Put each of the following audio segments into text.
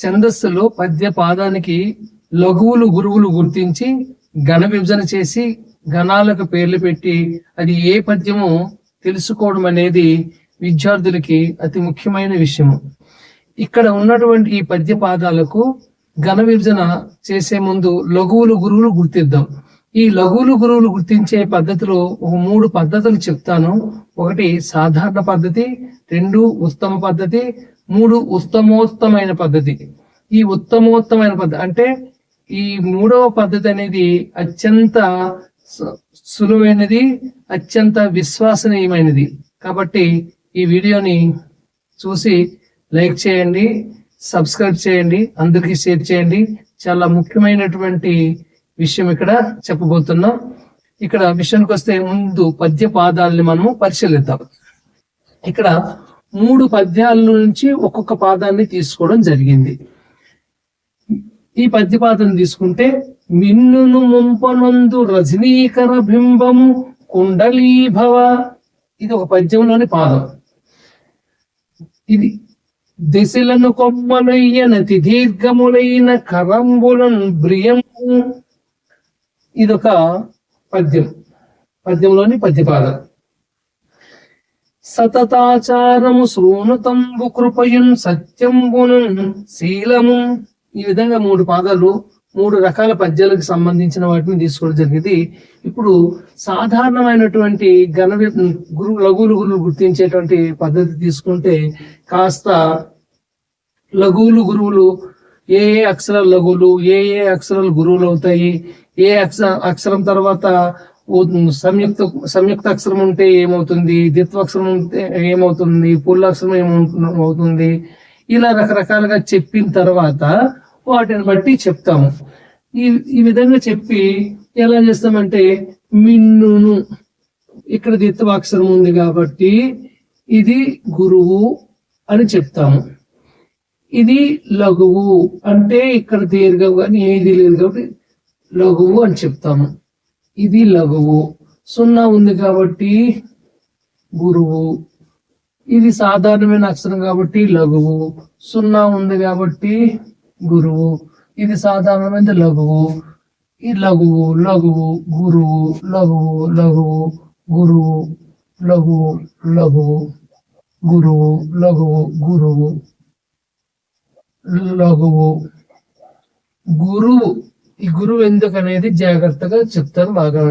ఛందస్సులో పద్య పాదానికి లఘువులు గురువులు గుర్తించి గణ విభజన చేసి గణాలకు పేర్లు పెట్టి అది ఏ పద్యమో తెలుసుకోవడం అనేది విద్యార్థులకి అతి ముఖ్యమైన విషయము. ఇక్కడ ఉన్నటువంటి ఈ పద్య పాదాలకు ఘన విభజన చేసే ముందు లఘువులు గురువులు గుర్తిద్దాం. ఈ లఘువులు గురువులు గుర్తించే పద్ధతిలో ఒక 3 పద్ధతులు చెప్తాను. 1 సాధారణ పద్ధతి, 2 ఉత్తమ పద్ధతి, 3 ఉత్తమోత్తమైన పద్ధతి. ఈ ఉత్తమోత్తమైన పద్ధతి అంటే ఈ 3వ పద్ధతి అనేది అత్యంత సులువైనది, అత్యంత విశ్వసనీయమైనది. కాబట్టి ఈ వీడియోని చూసి లైక్ చేయండి, సబ్స్క్రైబ్ చేయండి, అందరికీ షేర్ చేయండి. చాలా ముఖ్యమైనటువంటి విషయం ఇక్కడ చెప్పబోతున్నాం. ఇక్కడ విషయానికి వస్తే ముందు పద్య పాదాలని మనము పరిశీలిద్దాం. ఇక్కడ 3 పద్యాల నుంచి ఒక్కొక్క పాదాన్ని తీసుకోవడం జరిగింది. ఈ పద్యపాదం తీసుకుంటే మిన్నును ముంపనందు రజనీకర బింబము కుండలీభవ, ఇది ఒక పద్యంలోని పాదం. ఇది దిశలను కొమ్మలయ్యనతి దీర్ఘములైన కరంబులను బ్రియము, ఇదొక పద్యంలోని పద్యపాదం. సతతాచారము శ్రోణతంబు కృపయున్ సత్యంబును శీలము, ఈ విధంగా 3 పాదాలు 3 రకాల పద్యాలకు సంబంధించిన వాటిని తీసుకోవడం జరిగింది. ఇప్పుడు సాధారణమైనటువంటి లఘువులు గురువులు గుర్తించేటువంటి పద్ధతి తీసుకుంటే కాస్త లఘువులు గురువులు ఏ అక్షరాలు లఘువులు, ఏ అక్షరాలు గురువులు అవుతాయి, ఏ అక్షరం తర్వాత సంయుక్త అక్షరం ఉంటే ఏమవుతుంది, ద్విత్వాక్షరం ఉంటే ఏమవుతుంది, పుల్లక్షరం ఏమవుతుంది, ఇలా రకరకాలుగా చెప్పిన తర్వాత వాటిని బట్టి చెప్తాము. ఈ విధంగా చెప్పి ఎలా చేస్తామంటే మిన్నును, ఇక్కడ ద్విత్వాక్షరం ఉంది కాబట్టి ఇది గురువు అని చెప్తాము. ఇది లఘువు అంటే ఇక్కడ దీర్ఘం కానీ ఏది లేదు కాబట్టి లఘువు అని చెప్తాము. ఇది లఘువు, 0 ఉంది కాబట్టి గురువు. ఇది సాధారణమైన అక్షరం కాబట్టి లఘువు, 0 ఉంది కాబట్టి గురువు. ఇది సాధారణమైన లఘువు, ఈ లఘువు లఘువు గురువు, లఘువు లఘువు గురువు, లఘువు లఘువు గురువు, లఘువు గురువు, లఘువు గురువు. ఈ గురువు ఎందుకు అనేది జాగ్రత్తగా చెప్తాను బాగా.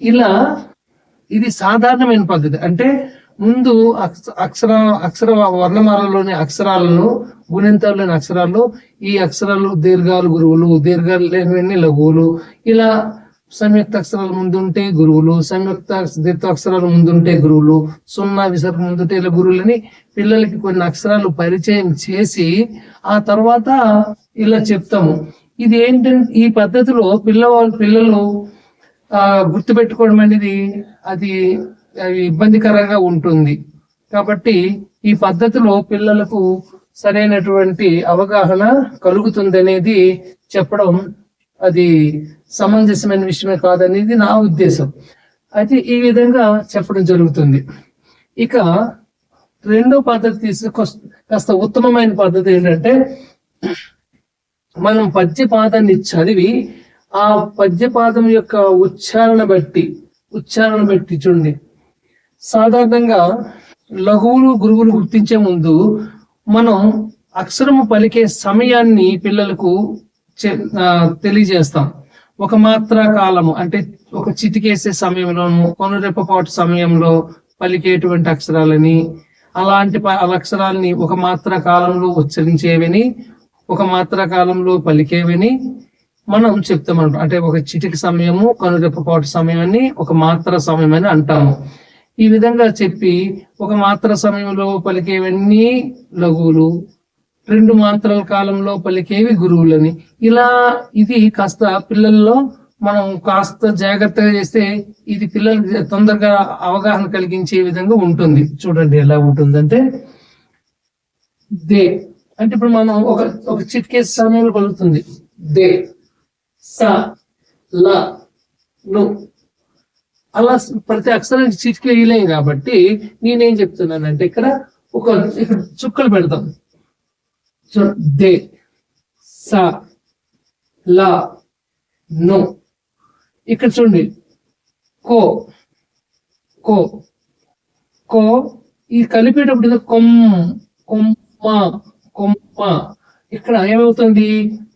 ఇలా ఇది సాధారణమైన పద్ధతి. అంటే ముందు అక్షర వర్ణమాలలోని అక్షరాలను, గుణింతాల్లోని అక్షరాలు, ఈ అక్షరాలు దీర్ఘాలు గురువులు, దీర్ఘాలు లేనివన్నీ లఘువులు. ఇలా సంయుక్త అక్షరాలు ముందుంటే గురువులు, ద్విత్వాక్షరాలు ముందుంటే గురువులు, 0 విసర్గ ముందుంటే ఇలా గురువులని పిల్లలకి కొన్ని అక్షరాలు పరిచయం చేసి ఆ తర్వాత ఇలా చెప్తాము. ఇది ఏంటంటే ఈ పద్ధతిలో పిల్లలు గుర్తుపెట్టుకోవడం అనేది అది ఇబ్బందికరంగా ఉంటుంది. కాబట్టి ఈ పద్ధతిలో పిల్లలకు సరైనటువంటి అవగాహన కలుగుతుంది అనేది చెప్పడం అది సమంజసమైన విషయమే కాదనేది నా ఉద్దేశం. అయితే ఈ విధంగా చెప్పడం జరుగుతుంది. ఇక 2వ పద్ధతి కాస్త ఉత్తమమైన పద్ధతి ఏంటంటే మనం పద్యపాదాన్ని చదివి ఆ పద్యపాదం యొక్క ఉచ్చారణ బట్టి చూడండి. సాధారణంగా లఘువులు గురువులు గుర్తించే ముందు మనం అక్షరము పలికే సమయాన్ని పిల్లలకు తెలియజేస్తాం. ఒక మాత్రా కాలము అంటే ఒక చిటికేసే సమయంలోను, కొనరెప్పపాటు సమయంలో పలికేటువంటి అక్షరాలని, అలాంటి అక్షరాలని ఒక మాత్రా కాలంలో ఉచ్చరించేవని, ఒక మాత్రా కాలంలో పలికేవని మనం చెప్తామంట. అంటే ఒక చిటికి సమయము, కనురెప్పపాటు సమయాన్ని ఒక మాత్ర సమయం అని అంటాము. ఈ విధంగా చెప్పి ఒక మాత్ర సమయంలో పలికేవన్నీ లఘువులు, 2 మాత్రల కాలంలో పలికేవి గురువులని. ఇలా ఇది కాస్త పిల్లల్లో మనం కాస్త జాగ్రత్తగా చేస్తే ఇది పిల్లలకి తొందరగా అవగాహన కలిగించే విధంగా ఉంటుంది. చూడండి ఎలా ఉంటుందంటే దే అంటే ఇప్పుడు మనం ఒక చిటికే సమయంలో పలుకుతుంది దే, స, ల, ను, అలా ప్రతి అక్షరానికి చిటికే వేయలేం కాబట్టి నేనేం చెప్తున్నానంటే ఇక్కడ చుక్కలు పెడతాం. దే స ల ను. ఇక్కడ చూడండి కో కో కో ఈ కలిపేటప్పుడు కొమ్మ కొమ్మ. ఇక్కడ ఏమవుతుంది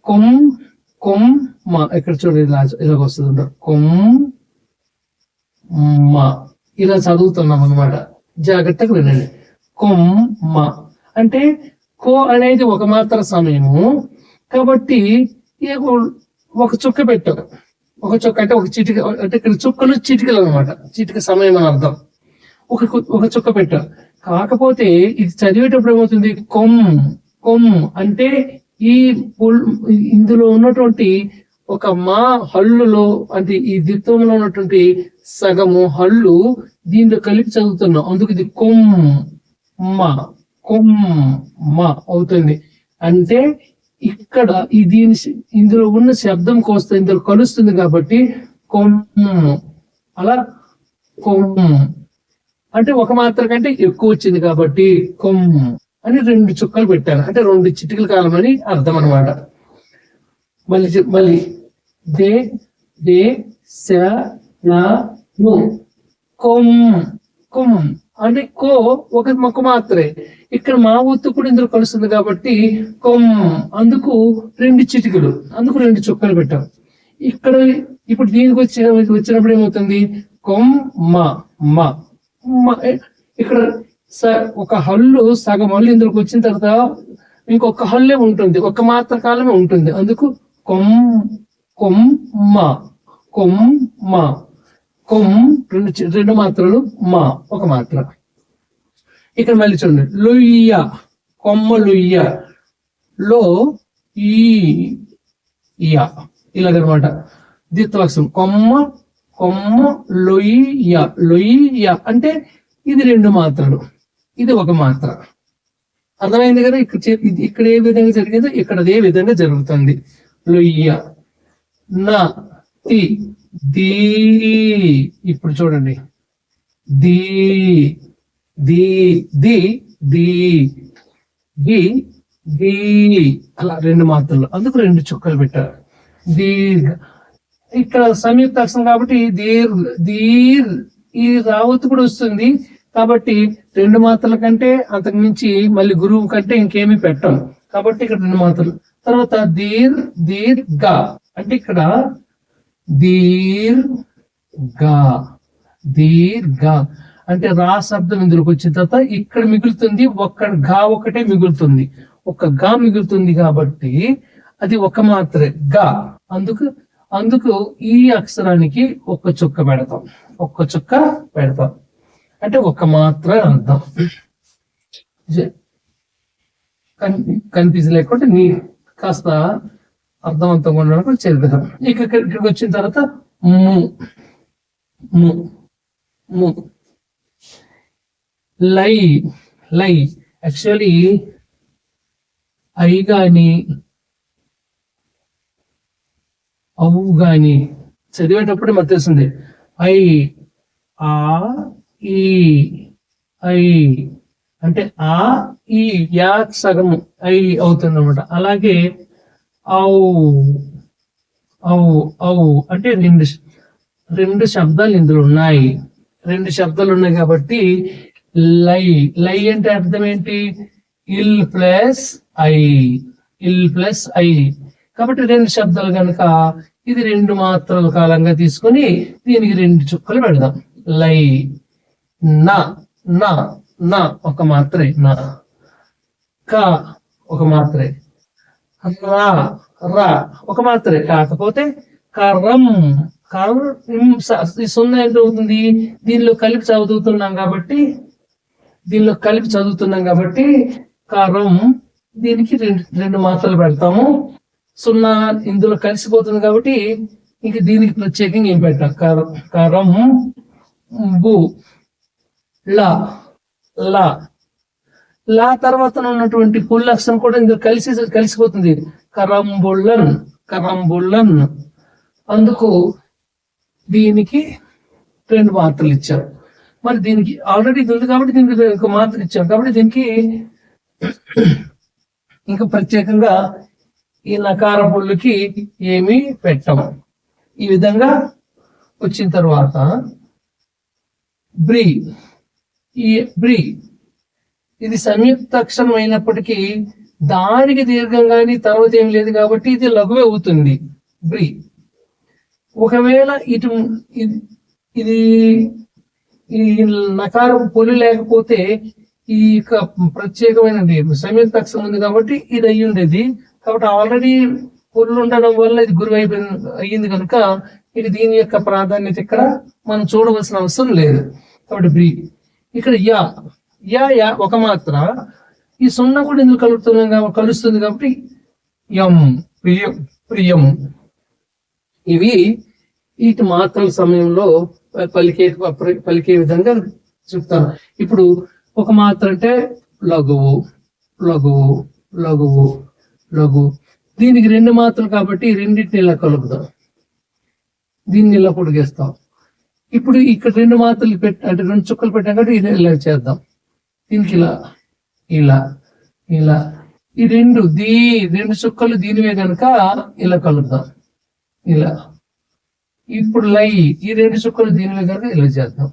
కొమ్మ. ఇక్కడ చూడండి ఇలాగ వస్తుంది కొమ్మ. ఇలా చదువుతున్నాం అనమాట. జాగ్రత్తగా వినండి. కొమ్మ అంటే కో అనేది ఒక మాత్ర సమయము కాబట్టి ఒక చుక్క పెట్టాం. ఒక చుక్క అంటే ఒక చిటిక, అంటే ఇక్కడ చుక్కలు చిటికలు అనమాట. చిటిక సమయం అని అర్థం. ఒక చుక్క పెట్టాం. కాకపోతే ఇది చదివేటప్పుడు ఏమవుతుంది కొమ్ అంటే ఈ ఇందులో ఉన్నటువంటి ఒక మా హల్లులో అంటే ఈ ద్విత్వంలో ఉన్నటువంటి సగము హల్లు దీనిలో కలిపి చదువుతున్నాం. అందుకు ఇది కొమ్మ అవుతుంది. అంటే ఇక్కడ దీని ఇందులో ఉన్న శబ్దం కోస్తా ఇందులో కలుస్తుంది కాబట్టి అలా అంటే ఒక మాత్ర కంటే ఎక్కువ వచ్చింది కాబట్టి అని 2 చుక్కలు పెట్టాను. అంటే 2 చిటికల కాలం అని అర్థం అనమాట. మళ్ళీ దే స ల ను కొమ్ అంటే ఒక మాత్రే. ఇక్కడ మా ఒత్తు కూడా ఇందులో కలుస్తుంది కాబట్టి అందుకు 2 చిటికలు, అందుకు 2 చుక్కలు పెట్టాం. ఇక్కడ ఇప్పుడు దీనికి వచ్చినప్పుడు ఏమవుతుంది కొమ్మ. ఇక్కడ ఒక హల్లు సగం హల్లు ఇందులోకి వచ్చిన తర్వాత ఇంకొక హల్లే ఉంటుంది, ఒక మాత్ర కాలమే ఉంటుంది. అందుకు కొమ్మ 2 మాత్రలు మా ఒక మాత్ర. ఇక్కడ మళ్ళీ చూడండి లొయ్య కొమ్మ లొయ్య లో ఇలాగనమాట. ద్విత్వాక్షరం కొమ్మ లొయ్య అంటే ఇది 2 మాత్రలు, ఇది ఒక మాత్ర. అర్థమైంది కదా? ఇక్కడ ఏ విధంగా జరిగిందో ఇక్కడ అదే విధంగా జరుగుతుంది. లొయ్య నా తి దీ. ఇప్పుడు చూడండి దీ దీ దీ దీ దీ దీ అలా 2 మాత్రలు, అందుకు 2 చుక్కలు పెట్టారు. దీర్ఘ ఇక్కడ సంయుక్త అక్షరం కాబట్టి దీర్ ఈ రావత్తు కూడా వస్తుంది కాబట్టి 2 మాత్రల కంటే అంతకు మించి మళ్ళీ గురువు కంటే ఇంకేమీ పెట్టాం కాబట్టి ఇక్కడ 2 మాత్రలు. తర్వాత దీర్ఘ అంటే ఇక్కడ దీర్ఘ అంటే రా శబ్దం ఇందులోకి వచ్చిన తర్వాత ఇక్కడ మిగులుతుంది ఒకటే మిగులుతుంది, ఒక గా మిగులుతుంది కాబట్టి అది ఒక మాత్రే గా. అందుకు ఈ అక్షరానికి ఒక చుక్క పెడతాం అంటే ఒక మాత్ర అర్థం. కన్ఫ్యూజ్ లేకుండా నీ కాస్త అర్థవంతంగా ఉండడానికి చేద్దాం. ఇక్కడికి వచ్చిన తర్వాత లై యాక్చువల్లీ ఐ గాని అవు గాని చదివేటప్పుడే మనకు తెలుస్తుంది. ఐ అంటే ఈ యా సగం ఐ అవుతుంది అనమాట. అలాగే ఔ అంటే 2 శబ్దాలు ఇందులో ఉన్నాయి. 2 శబ్దాలు ఉన్నాయి కాబట్టి లై అంటే అర్థం ఏంటి? ఇల్ ప్లస్ ఐ కాబట్టి 2 శబ్దాలు కనుక ఇది 2 మాత్రల కాలంగా తీసుకొని దీనికి 2 చుక్కలు పెడదాం. లై నా ఒక మాత్రే నా. క ఒక మాత్రే. రా ఒక మాత్రే. కాకపోతే కరం సున్నా ఎంత అవుతుంది? దీనిలో కలిపి చదువుతున్నాం కాబట్టి కరం దీనికి 2 మాత్రలు పెడతాము. సున్నా ఇందులో కలిసిపోతుంది కాబట్టి ఇంక దీనికి ప్రత్యేకంగా ఏం పెట్టాం? కరం బు లా తర్వాత ఉన్నటువంటి పుల్ అక్షరం కూడా ఇందులో కలిసిపోతుంది. కరంబుల్లన్ అందుకు దీనికి 2 మాత్రలు ఇచ్చారు. మరి దీనికి ఆల్రెడీ ఇది ఉంది కాబట్టి దీనికి 1 మాత్ర ఇచ్చాం కాబట్టి దీనికి ఇంకా ప్రత్యేకంగా ఈ నకార పుల్లుకి ఏమీ పెట్టము. ఈ విధంగా వచ్చిన తర్వాత బ్రీ, ఈ బ్రీ ఇది సంయుక్త అక్షరం అయినప్పటికీ దానికి దీర్ఘం కానీ తర్వాత ఏం లేదు కాబట్టి ఇది లఘువే అవుతుంది బ్రీ. ఒకవేళ ఇటు ఇది ఈ నకారం పొలి లేకపోతే ఈ ప్రత్యేకమైన సంయుక్త అక్షరం ఉంది కాబట్టి ఇది అయ్యి ఉండేది. కాబట్టి ఆల్రెడీ పొల్లు ఉండడం వల్ల ఇది గురువు అయ్యింది కనుక ఇది దీని యొక్క ప్రాధాన్యత ఇక్కడ మనం చూడవలసిన అవసరం లేదు. కాబట్టి బ్రీ. ఇక్కడ యా యా యా ఒక మాత్ర, ఈ సున్నా కూడా ఇందులో కలుస్తుంది కాబట్టి యం ప్రియం ప్రియం. ఇవి వీటి మాత్రల సమయంలో పలికే విధంగా చెప్తాను. ఇప్పుడు ఒక మాత్ర అంటే లఘువు లఘువు లఘువు లఘు. దీనికి రెండు మాత్రలు కాబట్టి రెండింటిని ఇలా కలుపుదాం, దీన్ని ఇలా పొడిగేస్తాం. ఇప్పుడు ఇక్కడ రెండు మాత్రలు అంటే రెండు చుక్కలు పెట్టాం కాబట్టి ఇలా చేద్దాం. దీనికి ఇలా ఇలా ఇలా ఈ రెండు చుక్కలు దీనివే కనుక ఇలా కలుపుదాం ఇలా. ఇప్పుడు లై ఈ రెండు చుక్కలు దీనివే కనుక ఇలా చేద్దాం.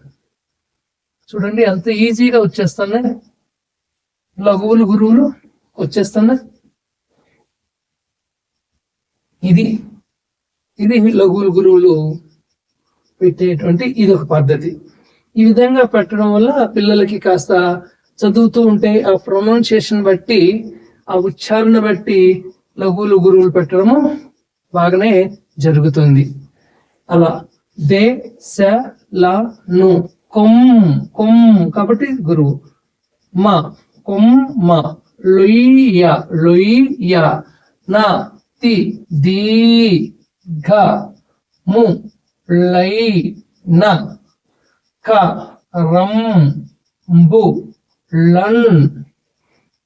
చూడండి ఎంత ఈజీగా వచ్చేస్తున్నాయి లఘువులు గురువులు వచ్చేస్తున్నాయి. ఇది లఘువులు గురువులు పెట్టేటువంటి ఇది ఒక పద్ధతి. ఈ విధంగా పెట్టడం వల్ల పిల్లలకి కాస్త చదువుతూ ఉంటే ఆ ప్రొనౌన్సియేషన్ బట్టి ఆ ఉచ్చారణ బట్టి లఘువులు గురువులు పెట్టడము బాగానే జరుగుతుంది. అలా దే స ల ను కొమ్ కొమ్ కాబట్టి గురువు. మా కొమ్ మా లొయ్య లొయ్య నా తి దీ ఘ ము లై న క రం బు లన్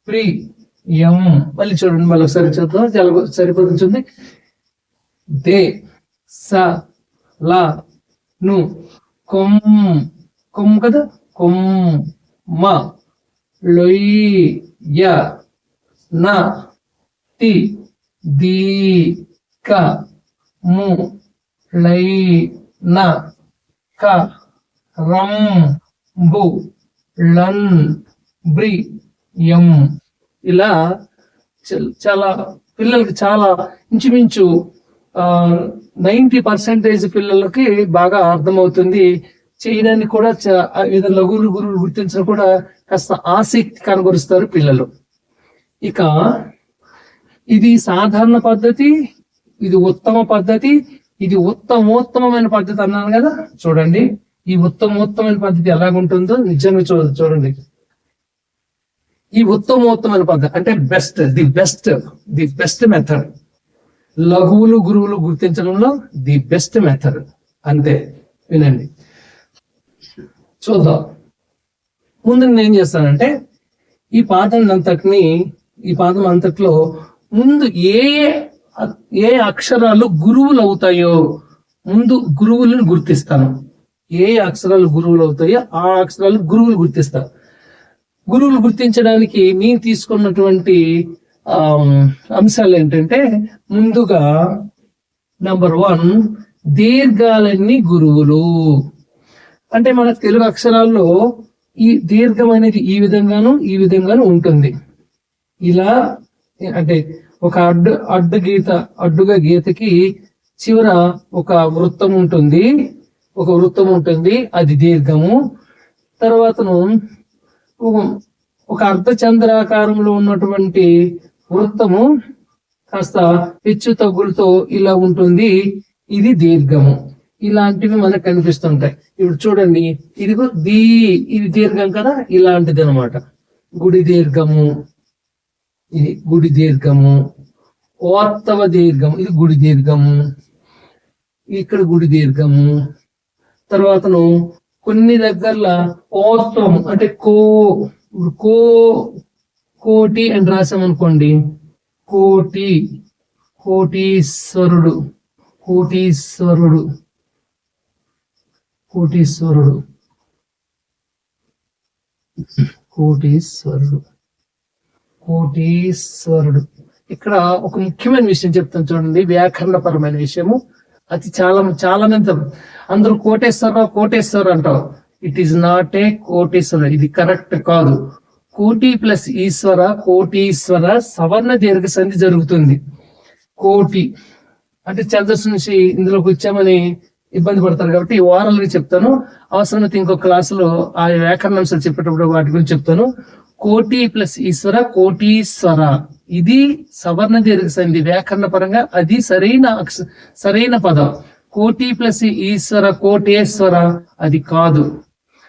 ప్రి యం. మళ్ళీ చూడండి, మళ్ళీ ఒకసారి చూద్దాం, చాలా సరిపోతుంది. దే స ల ను కొమ్ కొమ్ కదా కొమ్ మ లొయ్య న తి దీ క ము లై న క రం బు లన్ బ్రి యం. ఇలా చాలా పిల్లలకి చాలా ఇంచుమించు 90% పిల్లలకి బాగా అర్థమవుతుంది. చేయడానికి కూడా లఘువులు గురువులు గుర్తించడం కూడా కాస్త ఆసక్తి కనబరుస్తారు పిల్లలు. ఇక ఇది సాధారణ పద్ధతి, ఇది ఉత్తమ పద్ధతి, ఇది ఉత్తమోత్తమైన పద్ధతి అన్నాను కదా. చూడండి ఈ ఉత్తమోత్తమైన పద్ధతి ఎలాగుంటుందో నిజంగా చూడండి. ఈ ఉత్తమోత్తమైన పద్ధతి అంటే ది బెస్ట్ మెథడ్. లఘువులు గురువులు గుర్తించడంలో ది బెస్ట్ మెథడ్. అంతే, వినండి చూద్దాం. ముందు నేను ఏం చేస్తానంటే ఈ పాదం అంతట్లో ముందు ఏ అక్షరాలు గురువులు అవుతాయో ముందు గురువులను గుర్తిస్తాను. ఏ అక్షరాలు గురువులు అవుతాయో ఆ అక్షరాలు గురువులు గుర్తిస్తాను. గురువులు గుర్తించడానికి నేను తీసుకున్నటువంటి అంశాలు ఏంటంటే, ముందుగా నంబర్ 1 దీర్ఘాలన్నీ గురువులు. అంటే మన తెలుగు అక్షరాల్లో ఈ దీర్ఘం అనేది ఈ విధంగాను ఉంటుంది. ఇలా అంటే ఒక అడ్డుగా గీతకి చివర ఒక వృత్తం ఉంటుంది, అది దీర్ఘము. తర్వాతను ఒక అర్ధచంద్రాకారంలో ఉన్నటువంటి వృత్తము కాస్త హెచ్చు తగ్గులతో ఇలా ఉంటుంది, ఇది దీర్ఘము. ఇలాంటివి మనకు కనిపిస్తుంటాయి. ఇప్పుడు చూడండి, ఇది దీర్ఘం కదా, ఇలాంటిది అనమాట. గుడి దీర్ఘము, ఇది గుడి దీర్ఘము. ఓర్తవ దీర్ఘము, ఇది గుడి దీర్ఘము. ఇక్కడ గుడి దీర్ఘము. తర్వాతను కొన్ని దగ్గరలో ఓర్తవం అంటే కోటి అని రాసామనుకోండి, కోటీశ్వరుడు ఇక్కడ ఒక ముఖ్యమైన విషయం చెప్తాను చూడండి, వ్యాకరణపరమైన విషయము. అది చాలా మంది అందరూ కోటేశ్వరరావు అంటారు. It is not a Koteswara, ఇది కరెక్ట్ కాదు. కోటి ప్లస్ ఈశ్వర, కోటీశ్వర సవర్ణ దీర్ఘ సంధి జరుగుతుంది. కోటి అంటే ఛందస్సు నుంచి ఇందులోకి వచ్చామని ఇబ్బంది పడతారు కాబట్టి ఓరల్ గా చెప్తాను. అవసరమైతే ఇంకో క్లాసులో ఆ వ్యాకరణాంశాలు చెప్పేటప్పుడు వాటి గురించి చెప్తాను. కోటి ప్లస్ ఈశ్వర, కోటీశ్వర ఇది సవర్ణ దీర్ఘ సంధి. వ్యాకరణ పరంగా అది సరైన పదం. కోటి ప్లస్ ఈశ్వర, కోటేశ్వర అది కాదు.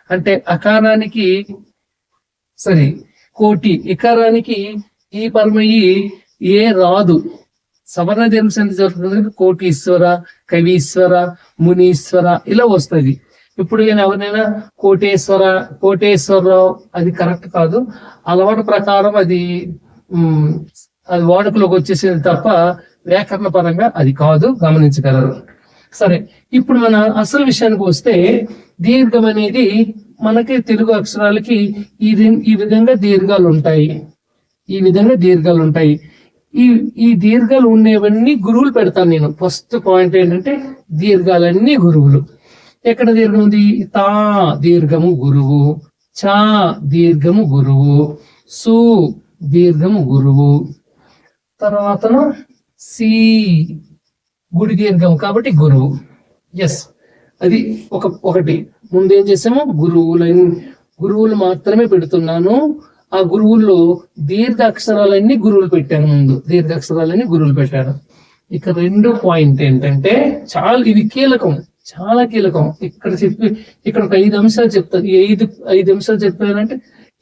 అంటే అకారానికి కోటి, ఇకారానికి ఈ పరమయ్యి ఏ రాదు. సవర్ణ దీర్ఘ సంధి జరుగుతుంది. కోటీశ్వర, కవీశ్వర, మునీశ్వర ఇలా వస్తుంది. ఇప్పుడు ఎవరినైనా కోటేశ్వరరావు అది కరెక్ట్ కాదు. అలవాటు ప్రకారం అది వాడుకలోకి వచ్చేసేది తప్ప వ్యాకరణ పరంగా అది కాదు, గమనించగలరు. సరే, ఇప్పుడు మన అసలు విషయానికి వస్తే దీర్ఘం అనేది మనకి తెలుగు అక్షరాలకి ఈ విధంగా దీర్ఘాలు ఉంటాయి. ఈ దీర్ఘాలు ఉండేవన్నీ గురువులు పెడతాను నేను. ఫస్ట్ పాయింట్ ఏంటంటే దీర్ఘాలన్నీ గురువులు. ఎక్కడ దీర్ఘం ఉంది? తా దీర్ఘము గురువు, చా దీర్ఘము గురువు, సు దీర్ఘము గురువు, తర్వాత సి గుడి దీర్ఘం కాబట్టి గురువు. ఎస్, అది ఒకటి. ముందు ఏం చేసాము? గురువులు మాత్రమే పెడుతున్నాను. ఆ గురువుల్లో దీర్ఘ అక్షరాలన్నీ గురువులు పెట్టాను. ముందు దీర్ఘ అక్షరాలన్నీ గురువులు పెట్టాను. ఇక రెండో పాయింట్ ఏంటంటే ఇది చాలా కీలకం. ఇక్కడ ఒక 5 అంశాలు చెప్తాను. ఈ 5 అంశాలు చెప్పానంటే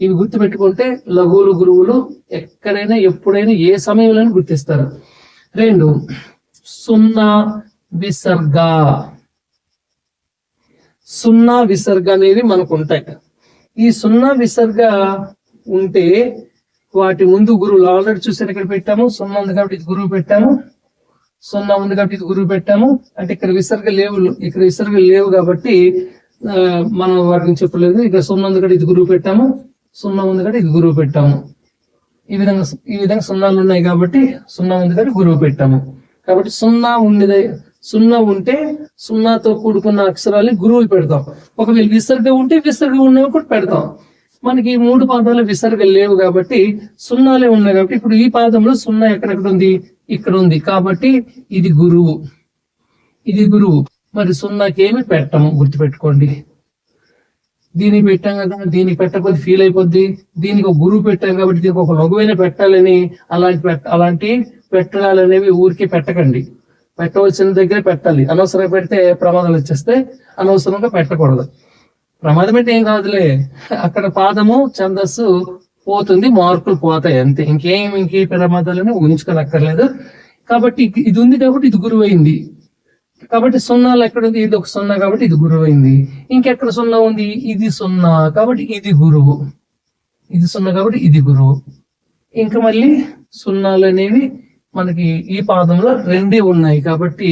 ఇవి గుర్తు పెట్టుకుంటే లఘువులు గురువులు ఎక్కడైనా ఎప్పుడైనా ఏ సమయంలో గుర్తిస్తారు. 2 సున్నా విసర్గ అనేవి మనకు ఉంటాయి. ఈ సున్నా విసర్గ ఉంటే వాటి ముందు గురువులు ఆల్రెడీ చూసారు. ఇక్కడ పెట్టాము, సున్నా ఉంది కాబట్టి ఇది గురువు పెట్టాము, సున్నా ఉంది కాబట్టి ఇది గురువు పెట్టాము. అంటే ఇక్కడ విసర్గ లేవు కాబట్టి మనం వాటిని చెప్పలేదు. ఇక్కడ సున్నా ఉంది కాబట్టి ఇది గురువు పెట్టాము, సున్నా ఉంది కాబట్టి ఇది గురువు పెట్టాము. ఈ విధంగా సున్నాలు ఉన్నాయి కాబట్టి సున్నా ఉంది కాబట్టి గురువు పెట్టాము. కాబట్టి సున్నా ఉంటే సున్నాతో కూడుకున్న అక్షరాలని గురువులు పెడతాం. ఒకవేళ విసర్గ ఉంటే విసర్గ ఉన్నవి కూడా పెడతాం. మనకి 3 పాదాలు విసర్గ లేవు కాబట్టి సున్నాలే ఉన్నాయి కాబట్టి ఇప్పుడు ఈ పాదంలో సున్నా ఎక్కడెక్కడ ఉంది? ఇక్కడ ఉంది కాబట్టి ఇది గురువు. మరి సున్నాకి ఏమి పెట్టము, గుర్తుపెట్టుకోండి. దీనికి పెట్టాం కదా, దీనికి పెట్టకపోతే ఫీల్ అయిపోద్ది. దీనికి ఒక గురువు పెట్టాం కాబట్టి దీనికి ఒక లఘువైన పెట్టాలని అలాంటి పెట్టడాలు అనేవి ఊరికే పెట్టకండి. పెట్టవలసిన దగ్గర పెట్టాలి. అనవసరంగా పెడితే ప్రమాదాలు వచ్చేస్తే అనవసరంగా పెట్టకూడదు. ప్రమాదం అంటే ఏం కాదులే, అక్కడ పాదము ఛందస్సు పోతుంది, మార్కులు పోతాయి అంతే. ఇంకే ప్రమాదాలను ఊహించుకోనక్కర్లేదు. కాబట్టి ఇది ఉంది కాబట్టి ఇది గురువు అయింది. కాబట్టి సున్నాలు ఎక్కడ ఉంది? ఇది ఒక సున్నా కాబట్టి ఇది గురువు అయింది. ఇంకెక్కడ సున్నా ఉంది? ఇది సున్నా కాబట్టి ఇది గురువు. ఇది సున్నా కాబట్టి ఇది గురువు. ఇంకా మళ్ళీ సున్నాలు అనేవి మనకి ఈ పాదంలో 2 ఉన్నాయి కాబట్టి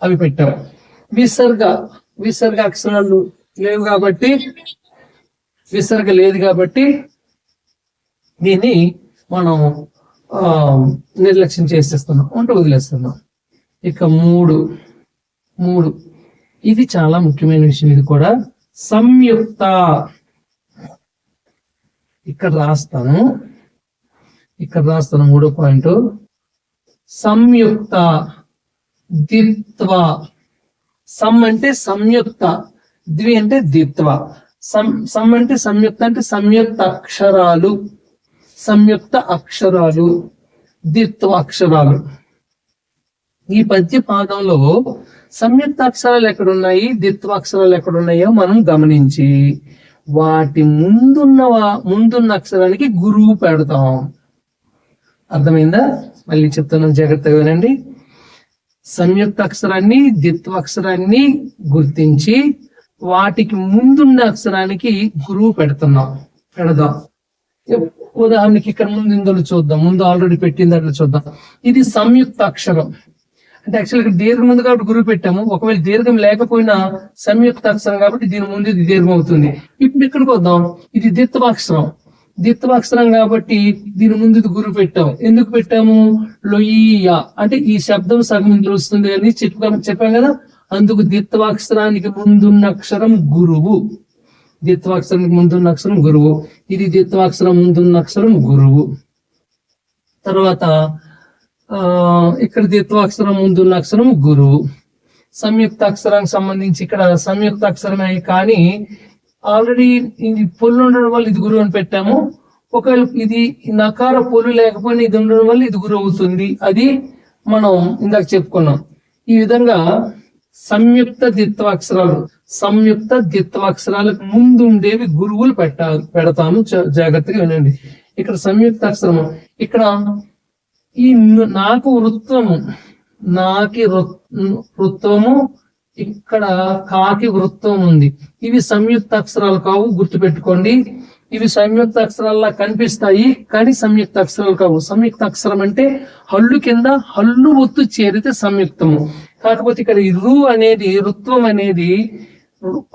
అవి పెట్టాం. విసర్గ అక్షరాలు లేవు కాబట్టి విసర్గ లేదు కాబట్టి దీన్ని మనం నిర్లక్ష్యం చేసేస్తున్నాం, వదిలేస్తున్నాం. ఇక 3 ఇది చాలా ముఖ్యమైన విషయం. ఇది కూడా సంయుక్త. ఇక్కడ రాస్తాను 3వ పాయింట్. సంయుక్త ద్విత్వ. సం అంటే సంయుక్త, ద్వి అంటే ద్విత్వ. సం అంటే సంయుక్త, అంటే సంయుక్త అక్షరాలు, ద్విత్వ అక్షరాలు. ఈ పద్య పాదంలో సంయుక్త అక్షరాలు ఎక్కడున్నాయి, ద్విత్వ అక్షరాలు ఎక్కడున్నాయో మనం గమనించి వాటి ముందున్న అక్షరానికి గురువు పెడతాం. అర్థమైందా? మళ్ళీ చెప్తున్నాను, జాగ్రత్తగా వినండి. సంయుక్త అక్షరాన్ని, ద్విత్వ అక్షరాన్ని గుర్తించి వాటికి ముందున్న అక్షరానికి గురువు పెడదాం. ఉదాహరణకి ఇక్కడ ఇందులో చూద్దాం, ముందు ఆల్రెడీ పెట్టింది అట్లా చూద్దాం. ఇది సంయుక్త అక్షరం. అంటే యాక్చువల్ ఇక్కడ దీర్ఘం ఉంది కాబట్టి గురువు పెట్టాము. ఒకవేళ దీర్ఘం లేకపోయినా సంయుక్త అక్షరం కాబట్టి దీని ముందు ఇది దీర్ఘం అవుతుంది. ఇప్పుడు ఇక్కడికి వద్దాం. ఇది ద్విత్వాక్షరం. ద్విత్వాక్షరం కాబట్టి దీని ముందు ఇది గురు పెట్టాం. ఎందుకు పెట్టాము? లొయ్య అంటే ఈ శబ్దం సగం ఇందులో వస్తుంది అని చెప్పాం కదా. అందుకు ద్విత్వాక్షరానికి ముందున్న అక్షరం గురువు. ద్విత్వాక్షరానికి ముందున్న అక్షరం గురువు. ఇది ద్విత్వాక్షరం ముందున్న అక్షరం గురువు. తర్వాత ఇక్కడ ద్విత్వాక్షరం ముందున్న అక్షరం గురువు. సంయుక్త అక్షరానికి సంబంధించి ఇక్కడ సంయుక్త అక్షరమే కానీ ఆల్రెడీ ఇది పొల్లు ఉండడం వల్ల ఇది గురువు అని పెట్టాము. ఒకవేళ ఇది నకార పొల్లు లేకపోయినా ఇది ఉండడం వల్ల ఇది గురువు అవుతుంది. అది మనం ఇందాక చెప్పుకున్నాం. ఈ విధంగా సంయుక్త ద్విత్వాక్షరాలకు ముందు ఉండేవి గురువులు పెడతాము. జాగ్రత్తగా వినండి. ఇక్కడ సంయుక్త అక్షరము, ఇక్కడ ఈ నాకు వృత్తము, నాకి వృత్తము, ఇక్కడ కాకి వృత్తం ఉంది. ఇవి సంయుక్త అక్షరాలు కావు, గుర్తుపెట్టుకోండి. ఇవి సంయుక్త అక్షరాల్లా కనిపిస్తాయి కానీ సంయుక్త అక్షరాలు కావు. సంయుక్త అక్షరం అంటే హల్లు కింద హల్లు ఒత్తు చేరితే సంయుక్తము. కాకపోతే ఇక్కడ ఈ రు అనేది, రుత్వం అనేది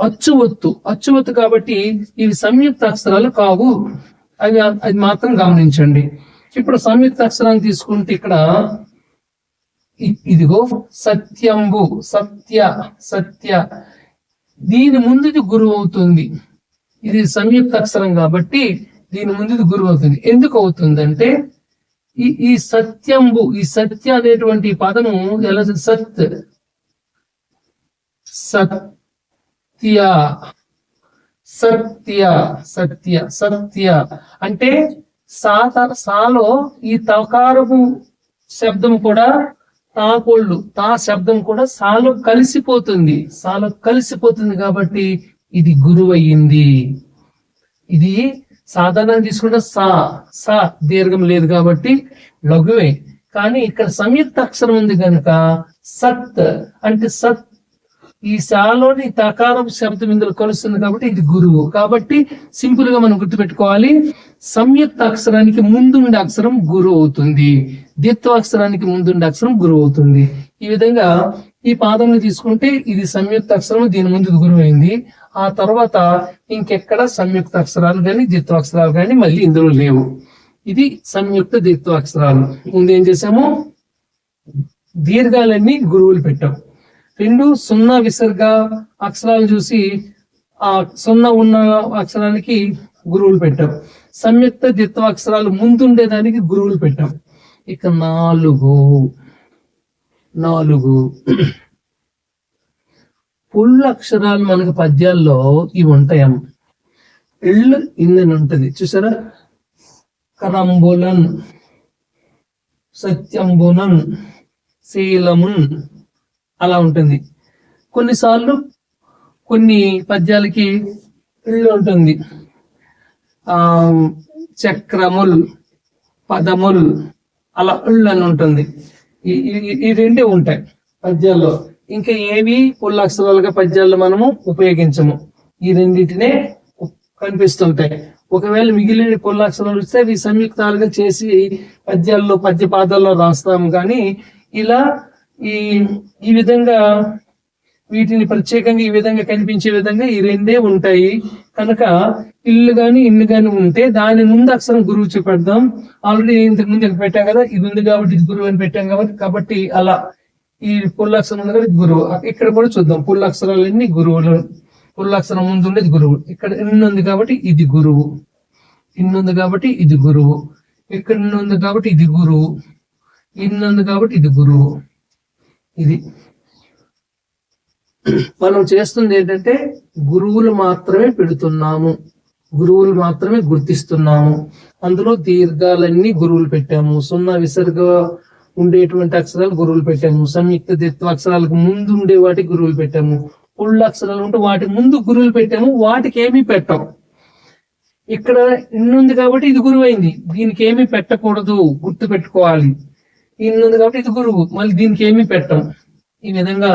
అచ్చువత్తు కాబట్టి ఇవి సంయుక్త అక్షరాలు కావు. అది మాత్రం గమనించండి. ఇప్పుడు సంయుక్త అక్షరాన్ని తీసుకుంటే ఇక్కడ ఇదిగో సత్యంబు, సత్య దీని ముందుది గురువు అవుతుంది. ఇది సంయుక్త అక్షరం కాబట్టి దీని ముందుది గురువు అవుతుంది. ఎందుకు అవుతుందంటే ఈ సత్యంబు, ఈ సత్య అనేటువంటి పదము ఎలా సత్య అంటే సాలో ఈ తకారపు శబ్దం కూడా తా శబ్దం కూడా సాలో కలిసిపోతుంది కాబట్టి ఇది గురువు అయ్యింది. ఇది సాధారణంగా తీసుకుంటే సా దీర్ఘం లేదు కాబట్టి లఘువే. కానీ ఇక్కడ సంయుక్త అక్షరం ఉంది కనుక సత్ అంటే ఈ సాలోని తకారపు శబ్దం ఇందులో కలుస్తుంది కాబట్టి ఇది గురువు. కాబట్టి సింపుల్ గా మనం గుర్తుపెట్టుకోవాలి, సంయుక్త అక్షరానికి ముందుండే అక్షరం గురువు అవుతుంది, ద్విత్వాక్షరానికి ముందుండే అక్షరం గురువు అవుతుంది. ఈ విధంగా ఈ పాదంలో తీసుకుంటే ఇది సంయుక్త అక్షరం, దీని ముందు గురువు అయింది. ఆ తర్వాత ఇంకెక్కడ సంయుక్త అక్షరాలు కానీ ద్విత్వాక్షరాలు కానీ మళ్ళీ ఇందులో లేవు. ఇది సంయుక్త ద్విత్వాక్షరాలు. ముందు ఏం చేసాము? దీర్ఘాలన్నీ గురువులు పెట్టాం. 2 సున్నా విసర్గ అక్షరాలు చూసి ఆ సున్నా ఉన్న అక్షరానికి గురువులు పెట్టాం. సంయుక్త ద్విత్వాక్షరాలు ముందుండేదానికి గురువులు పెట్టాం. ఇక 4 పుల్ల అక్షరాలు మనకు పద్యాల్లో ఇవి ఉంటాయమ్మ. ఇళ్ళు ఇందని ఉంటది చూసారా? కరంబులన్, సత్యంబునన్, శీలమున్ అలా ఉంటుంది. కొన్నిసార్లు కొన్ని పద్యాలకి ఇళ్ళు ఉంటుంది. చక్రముల్, పదముల్ అలా ఇళ్ళు అని ఉంటుంది. ఈ రెండే ఉంటాయి పద్యాల్లో. ఇంకా ఏవి పుల్లక్షరాలుగా పద్యాల్లో మనము ఉపయోగించము. ఈ రెండింటినే కనిపిస్తుంటాయి. ఒకవేళ మిగిలిన పుల్లక్షరాలు వస్తే అవి సంయుక్తాలుగా చేసి పద్యాల్లో పద్యపాదాల్లో రాస్తాము. కానీ ఇలా ఈ విధంగా వీటిని ప్రత్యేకంగా ఈ విధంగా కనిపించే విధంగా ఈ రెండే ఉంటాయి కనుక ఇల్లు గాని ఇల్లు గాని ఉంటే దాని ముందు అక్షరం గురువు చూపెడదాం. ఆల్రెడీ ఇంతకు ముందు పెట్టాం కదా, ఇది ఉంది కాబట్టి ఇది గురువు అని పెట్టాం కాబట్టి అలా ఈ పుల్లక్షరం ఉంది కదా గురువు. ఇక్కడ కూడా చూద్దాం పుల్లక్షరాలన్నీ గురువులు. పుల్లక్షరం ముందు ఉండేది గురువు. ఇక్కడ ఇన్ని ఉంది కాబట్టి ఇది గురువు, ఇన్ని ఉంది కాబట్టి ఇది గురువు, ఇక్కడ ఇన్ని ఉంది కాబట్టి ఇది గురువు, ఇన్ని ఉంది కాబట్టి ఇది గురువు. ఇది మనం చేస్తుంది ఏంటంటే గురువులు మాత్రమే పెడుతున్నాము, గురువులు మాత్రమే గుర్తిస్తున్నాము. అందులో దీర్ఘాలన్నీ గురువులు పెట్టాము, సున్నా విసర్గ ఉండేటువంటి అక్షరాలు గురువులు పెట్టాము, సంయుక్త ద్విత్వాక్షరాలకు ముందు ఉండే వాటికి గురువులు పెట్టాము, పుల్ల అక్షరాలు ఉంటే వాటి ముందు గురువులు పెట్టాము, వాటికి ఏమీ పెట్టాం. ఇక్కడ ఇన్నుంది కాబట్టి ఇది గురువు అయింది, దీనికి ఏమీ పెట్టకూడదు, గుర్తు పెట్టుకోవాలి. ఇన్నుంది కాబట్టి ఇది గురువు, మళ్ళీ దీనికి ఏమీ పెట్టాం. ఈ విధంగా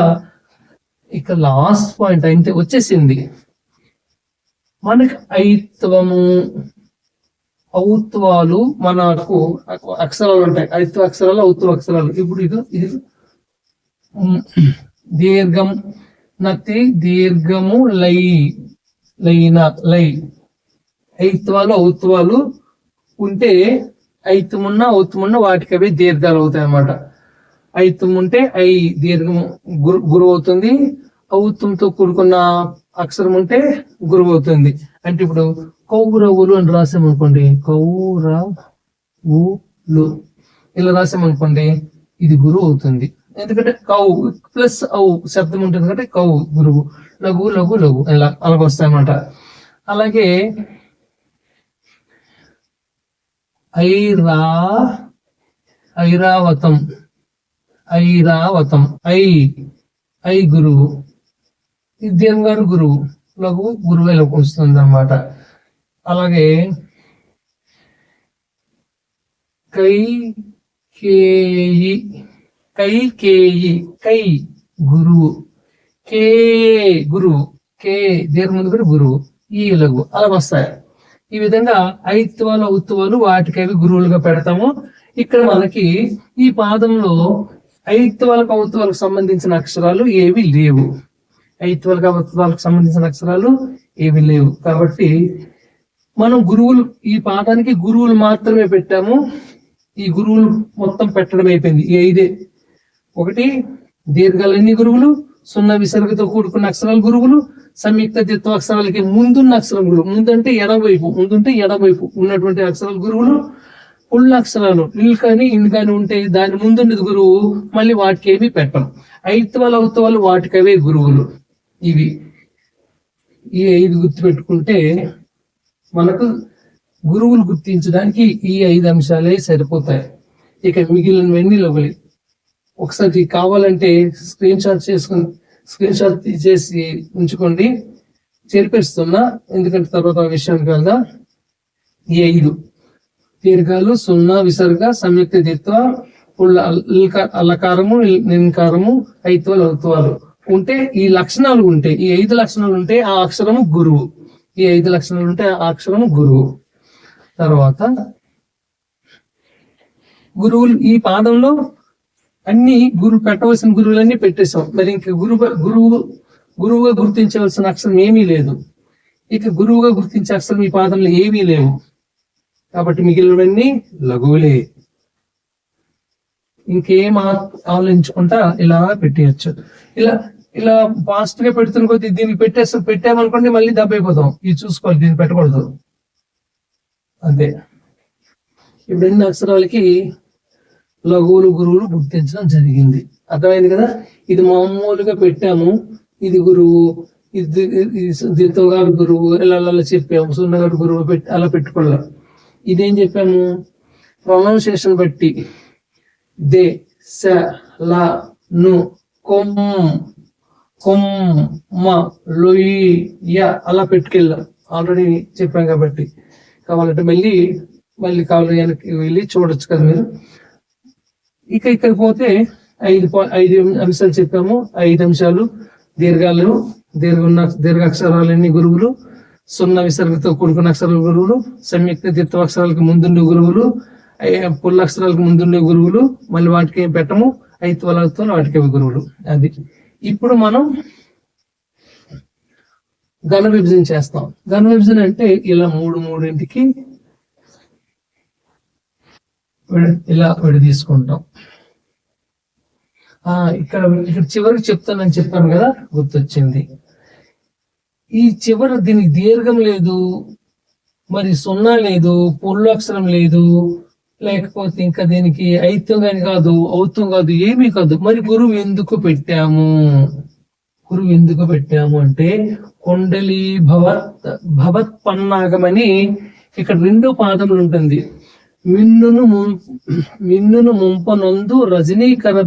ఇక లాస్ట్ పాయింట్ అయితే వచ్చేసింది మనకి ఐత్వము, ఔత్వాలు. మనకు అక్షరాలు ఉంటాయి, ఐత్వ అక్షరాలు, ఔత్వ అక్షరాలు. ఇప్పుడు ఇది దీర్ఘం నతి, దీర్ఘము లై, లైన, లై. ఐత్వాలు ఔత్వాలు ఉంటే ఐత్తుమున్న ఔత్తుమున్న వాటికి అవి దీర్ఘాలు అవుతాయి అన్నమాట. ఐత్తుం ఉంటే ఐ దీర్ఘం గురువు అవుతుంది. ఔత్తంతో కూడుకున్న అక్షరం ఉంటే గురువు అవుతుంది. అంటే ఇప్పుడు కౌరవులు అని రాసామనుకోండి, కౌరవులు ఇలా రాసామనుకోండి, ఇది గురువు అవుతుంది. ఎందుకంటే కౌ ప్లస్ ఔ శబ్దం ఉంటుంది కాబట్టి కౌ గురువు. లఘు లఘు లఘు ఇలా అలాగొస్తాయి అన్నమాట. అలాగే ఐరావతం ఐ గురువు, ఇద్యం గారు గురువు, లఘు గురువు ఇలా వస్తుంది అన్నమాట. అలాగే కైకేయి కై గురువు, కే గురువు, కే దీర్ఘం ముందు కూడా గురువు, ఈ లఘు అలా వస్తాయి. ఈ విధంగా ఐత్వాలు ఔత్వాలు వాటికి అవి గురువులుగా పెడతాము. ఇక్కడ మనకి ఈ పాదంలో ఐత్వాలకు ఔత్వాలకు సంబంధించిన అక్షరాలు ఏవి లేవు. ఐత్వాలకు ఔత్వాలకు సంబంధించిన అక్షరాలు ఏవి లేవు కాబట్టి మనం గురువులు ఈ పాదానికి గురువులు మాత్రమే పెట్టాము. ఈ గురువులు మొత్తం పెట్టడం అయిపోయింది. ఈ 5 ఒకటి దీర్ఘాలన్నీ గురువులు, సున్నా విసర్గతో కూడుకున్న అక్షరాలు గురువులు, సంయుక్త ద్విత్వ అక్షరాలకి ముందున్న అక్షరం గురువు, ముందంటే ఎడమవైపు ఉన్నటువంటి అక్షరాలు గురువులు. ఉళ్ళ అక్షరాలు ఇల్ కానీ ఇన్ కానీ ఉంటే దాని ముందున్నది గురువు, మళ్ళీ వాటికి ఏమి పెట్టం. ఐత్వాలు ఔత్వాలు వాటికవే గురువులు. ఇవి ఈ 5 గుర్తుపెట్టుకుంటే మనకు గురువులు గుర్తించడానికి ఈ 5 అంశాలే సరిపోతాయి. ఇక మిగిలినవన్నీ లోపలి ఒకసారి కావాలంటే స్క్రీన్ షాట్ చేసి ఉంచుకోండి. చేర్పిస్తున్నా ఎందుకంటే తర్వాత విషయానికి వెళ్దా. ఈ 5 దీర్ఘాలు, సున్నా విసర్గ, సంయుక్త ద్విత్వ, అలకారము, నింకారము, ఐత్వాలు ఔత్వాలు ఉంటే ఈ లక్షణాలు ఉంటే, ఈ 5 లక్షణాలు ఉంటే ఆ అక్షరము గురువు. ఈ 5 లక్షణాలు ఉంటే ఆ అక్షరము గురువు. తర్వాత గురువులు ఈ పాదంలో అన్ని పెట్టవలసిన గురువులన్నీ పెట్టేశాం. మరి ఇంక గురువుగా గుర్తించవలసిన అక్షరం ఏమీ లేదు. ఇక గురువుగా గుర్తించే అక్షరం ఈ పాదంలో ఏమీ లేవు కాబట్టి మిగిలినవన్నీ లఘువులే. ఇంకేం ఆలోచించుకుంటా ఇలా పెట్టేయచ్చు. ఇలా ఫాస్ట్ గా పెడుతున్న కొద్ది దీన్ని పెట్టామనుకోండి మళ్ళీ దెబ్బైపోతాం. ఇది చూసుకోవాలి, దీన్ని పెట్టకూడదు అంతే. ఇప్పుడు ఎన్ని అక్షరాలకి లఘువులు గురువులు గుర్తించడం జరిగింది. అర్థమైంది కదా. ఇది మామూలుగా పెట్టాము, ఇది గురువు, ఇది దీర్ఘగారు గురువు ఇలా చెప్పాము, సున్నగారు గురువు అలా పెట్టుకోవాలి. ఇదేం చెప్పాము, ప్రొనౌన్సియేషన్ బట్టి దే స ల ను కొమ్ మ లొయి య అలా పెట్టుకెళ్ళాం. ఆల్రెడీ చెప్పాం కాబట్టి కావాలంటే మళ్ళీ కావాలి వెనక్కి వెళ్ళి చూడొచ్చు కదా మీరు. ఇక్కడ పోతే 5 అంశాలు చెప్పాము. 5 అంశాలు దీర్ఘాలు, దీర్ఘాక్షరాలన్నీ గురువులు, సున్నా విసర్గతో కూడుకున్న అక్షరాలు గురువులు, సంయుక్త ద్విత్వ అక్షరాలకు ముందుండే గురువులు, పుల్లక్షరాలకు ముందుండే గురువులు, మళ్ళీ వాటికి ఏం పెట్టము, ఐత్వాలతో వాటికి గురువులు. అది ఇప్పుడు మనం ఘన విభజన చేస్తాం. ఘన విభజన అంటే ఇలా 3 ఇలా విడి తీసుకుంటాం. ఇక్కడ చివరికి చెప్తానని చెప్పాను కదా, గుర్తొచ్చింది. ఈ చివరి దీనికి దీర్ఘం లేదు, మరి సున్నా లేదు, పుల్లక్షరం లేదు, లేకపోతే ఇంకా దీనికి ఐత్యం కానీ కాదు, ఔత్యం కాదు, ఏమీ కాదు. మరి గురువు ఎందుకు పెట్టాము అంటే కొండలి భవత్ పన్నాగమని ఇక్కడ 2 పాదములు ఉంటుంది. మిన్నును ముంపనందు రజనీకర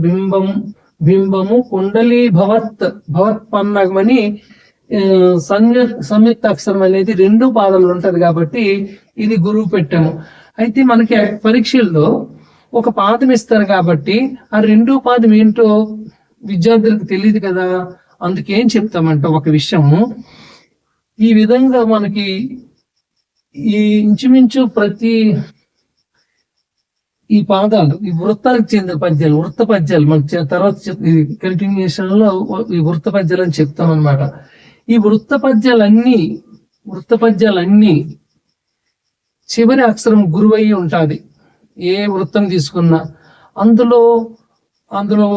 బింబము కొండలి భవత్ పన్నాగమని సంయుక్త అక్షరం అనేది 2 పాదములు ఉంటది కాబట్టి ఇది గురువు పెట్టాము. అయితే మనకి పరీక్షల్లో ఒక పాదం ఇస్తారు కాబట్టి ఆ 2 పాదం ఏంటో విద్యార్థులకు తెలియదు కదా. అందుకేం చెప్తామంట ఒక విషయము, ఈ విధంగా మనకి ఈ ఇంచుమించు ప్రతి ఈ పాదాలు ఈ వృత్తాలకు చెందిన పద్యాలు, వృత్త పద్యాలు మనకి తర్వాత కంటిన్యూషన్ లో ఈ వృత్త పద్యాలు అని చెప్తాం అనమాట. ఈ వృత్త పద్యాలన్నీ చివరి అక్షరం గురువు అయి ఉంటుంది. ఏ వృత్తం తీసుకున్నా అందులో అందులో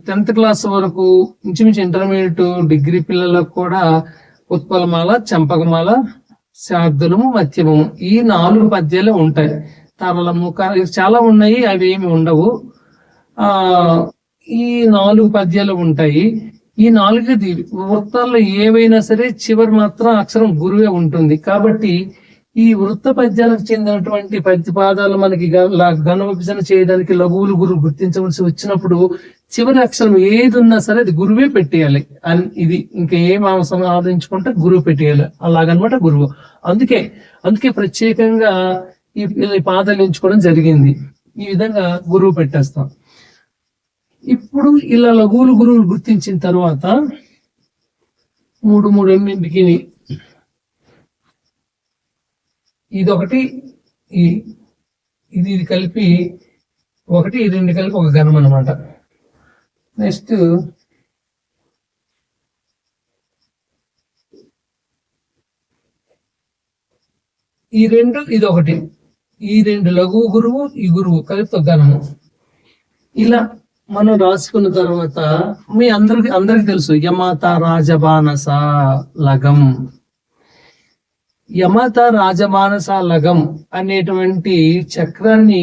10th క్లాస్ వరకు ఇంచుమించు ఇంటర్మీడియట్ డిగ్రీ పిల్లలకు కూడా ఉత్పలమాల, చంపకమాల, శార్దులము, మధ్యమము ఈ 4 పద్యాలు ఉంటాయి. తరళము చాలా ఉన్నాయి, అవి ఏమి ఉండవు. ఈ 4 పద్యాలు ఉంటాయి. ఈ 4 వృత్తాల్లో ఏవైనా సరే చివరి మాత్రం అక్షరం గురువే ఉంటుంది. కాబట్టి ఈ వృత్త పద్యాలకు చెందినటువంటి పద్యపాదాలు మనకి ఘన విభజన చేయడానికి లఘువులు గురువు గుర్తించవలసి వచ్చినప్పుడు చివరి అక్షరం ఏది ఉన్నా సరే అది గురువే పెట్టేయాలి. ఇది ఇంకా ఏం అవసరం ఆలోచించుకుంటే గురువు పెట్టేయాలి, అలాగనమాట గురువు. అందుకే ప్రత్యేకంగా ఈ పాదాలు ఎంచుకోవడం జరిగింది. ఈ విధంగా గురువు పెట్టేస్తాం. ఇప్పుడు ఇలా లఘువులు గురువులు గుర్తించిన తర్వాత 3 ఎన్నింటికి ఇదొకటి ఇది కలిపి 1 ఈ 2 కలిపి ఒక గణం అనమాట. నెక్స్ట్ ఈ 2 ఇదొకటి, ఈ 2 లఘువు గురువు, ఈ గురువు కలిపి ఒక గణము. ఇలా మనం రాసుకున్న తర్వాత మీ అందరికి తెలుసు యమాత రాజబానస లగం. యమత రాజమానస లగం అనేటువంటి చక్రాన్ని